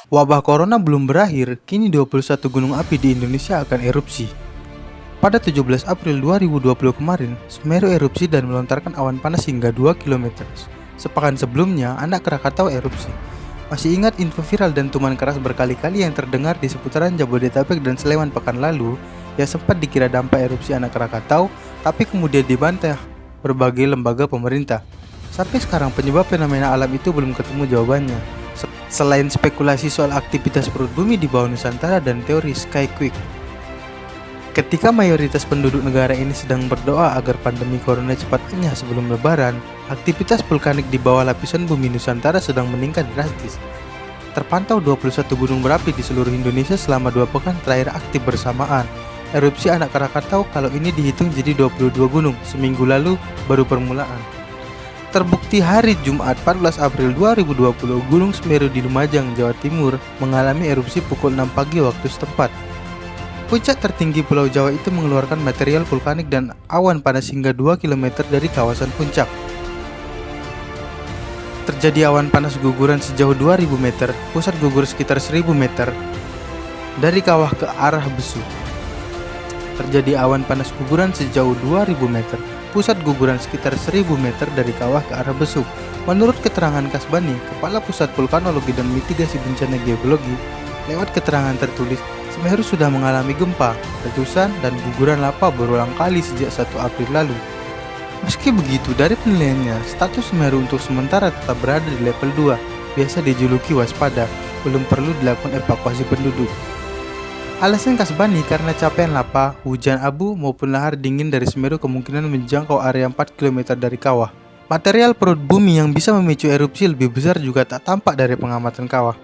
Wabah corona belum berakhir, kini 21 gunung api di Indonesia akan erupsi. Pada 17 April 2020 kemarin, Semeru erupsi dan melontarkan awan panas hingga 2 km. Sepekan sebelumnya, anak Krakatau erupsi. Masih ingat info viral dan tuman keras berkali-kali yang terdengar di seputaran Jabodetabek dan Sleman pekan lalu, yang sempat dikira dampak erupsi anak Krakatau, tapi kemudian dibantah berbagai lembaga pemerintah. Sampai sekarang penyebab fenomena alam itu belum ketemu jawabannya. Selain spekulasi soal aktivitas perut bumi di bawah Nusantara dan teori Skyquake. Ketika mayoritas penduduk negara ini sedang berdoa agar pandemi corona cepat enyah sebelum lebaran, aktivitas vulkanik di bawah lapisan bumi Nusantara sedang meningkat drastis. Terpantau 21 gunung berapi di seluruh Indonesia selama 2 pekan terakhir aktif bersamaan. Erupsi anak Krakatau kalau ini dihitung jadi 22 gunung, seminggu lalu baru permulaan. Terbukti hari Jumat 14 April 2020, Gunung Semeru di Lumajang, Jawa Timur mengalami erupsi pukul 6 pagi waktu setempat. Puncak tertinggi Pulau Jawa itu mengeluarkan material vulkanik dan awan panas hingga 2 km dari kawasan puncak. Terjadi awan panas guguran sejauh 2000 meter, pusat gugur sekitar 1000 meter dari kawah ke arah Besu. Terjadi awan panas guguran sejauh 2000 meter, pusat guguran sekitar 1000 meter dari kawah ke arah Besuk. Menurut keterangan Kasbani, Kepala Pusat Vulkanologi dan Mitigasi Bencana Geologi, lewat keterangan tertulis, Semeru sudah mengalami gempa, letusan, dan guguran lava berulang kali sejak 1 April lalu. Meski begitu, dari penilaiannya, status Semeru untuk sementara tetap berada di level 2, biasa dijuluki waspada, belum perlu dilakukan evakuasi penduduk. Alasan Kasbani karena capaian lava, hujan abu, maupun lahar dingin dari Semeru kemungkinan menjangkau area 4 km dari kawah. Material perut bumi yang bisa memicu erupsi lebih besar juga tak tampak dari pengamatan kawah.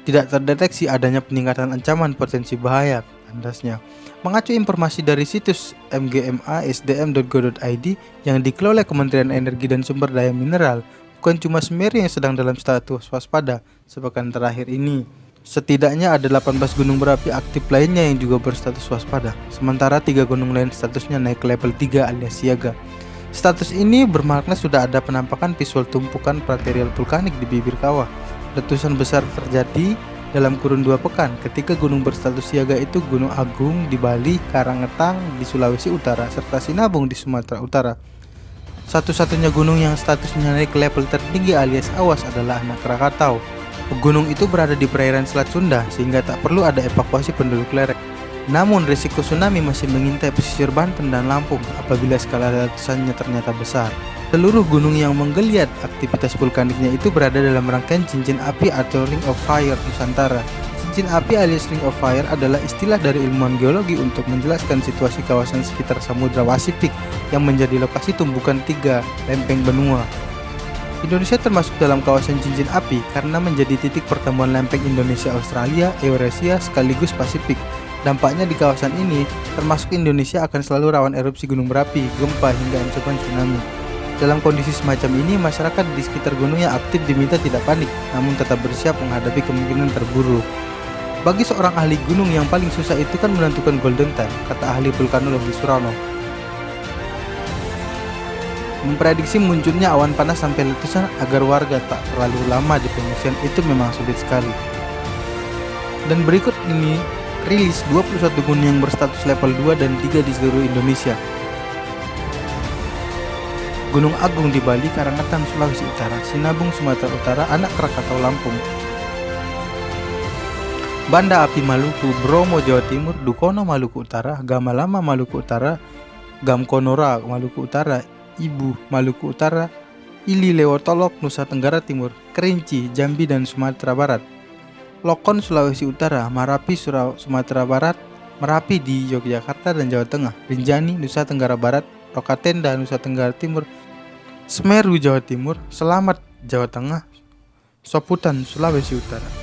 Tidak terdeteksi adanya peningkatan ancaman potensi bahaya, tandasnya. Mengacu informasi dari situs mgmasdm.go.id yang dikelola Kementerian Energi dan Sumber Daya Mineral, bukan cuma Semeru yang sedang dalam status waspada sepekan terakhir ini. Setidaknya ada 18 gunung berapi aktif lainnya yang juga berstatus waspada, sementara 3 gunung lain statusnya naik ke level 3 alias siaga. Status ini bermakna sudah ada penampakan visual tumpukan material vulkanik di bibir kawah. Letusan besar terjadi dalam kurun 2 pekan ketika gunung berstatus siaga itu Gunung Agung di Bali, Karangetang di Sulawesi Utara, serta Sinabung di Sumatera Utara. Satu-satunya gunung yang statusnya naik ke level tertinggi alias awas adalah anak Krakatau. Gunung itu berada di perairan Selat Sunda sehingga tak perlu ada evakuasi penduduk lereng. Namun risiko tsunami masih mengintai pesisir Banten dan Lampung apabila skala letusannya ternyata besar. Seluruh gunung yang menggeliat aktivitas vulkaniknya itu berada dalam rangkaian cincin api atau Ring of Fire Nusantara. Cincin api alias Ring of Fire adalah istilah dari ilmuwan geologi untuk menjelaskan situasi kawasan sekitar Samudra Pasifik yang menjadi lokasi tumbukan 3 lempeng benua. Indonesia termasuk dalam kawasan cincin api karena menjadi titik pertemuan lempeng Indonesia, Australia, Eurasia sekaligus Pasifik. Dampaknya di kawasan ini, termasuk Indonesia akan selalu rawan erupsi gunung berapi, gempa, hingga ancaman tsunami. Dalam kondisi semacam ini, masyarakat di sekitar gunung yang aktif diminta tidak panik, namun tetap bersiap menghadapi kemungkinan terburuk. Bagi seorang ahli gunung yang paling susah itu kan menentukan golden time, kata ahli vulkanologi Surono. Memprediksi munculnya awan panas sampai letusan agar warga tak terlalu lama di pengungsian itu memang sulit sekali. Dan berikut ini rilis 21 gunung yang berstatus level 2 dan 3 di seluruh Indonesia. Gunung Agung di Bali, Karangetang, Sulawesi Utara, Sinabung, Sumatera Utara, Anak Krakatau, Lampung. Banda Api Maluku, Bromo, Jawa Timur, Dukono, Maluku Utara, Gamalama, Maluku Utara, Gamkonora, Maluku Utara, Ibu, Maluku Utara, Ili Lewotolok, Nusa Tenggara Timur, Kerinci, Jambi dan Sumatera Barat, Lokon, Sulawesi Utara, Marapi, Sumatera Barat, Merapi di Yogyakarta dan Jawa Tengah, Rinjani, Nusa Tenggara Barat, Rokatenda, Nusa Tenggara Timur, Semeru, Jawa Timur, Selamat, Jawa Tengah, Soputan, Sulawesi Utara.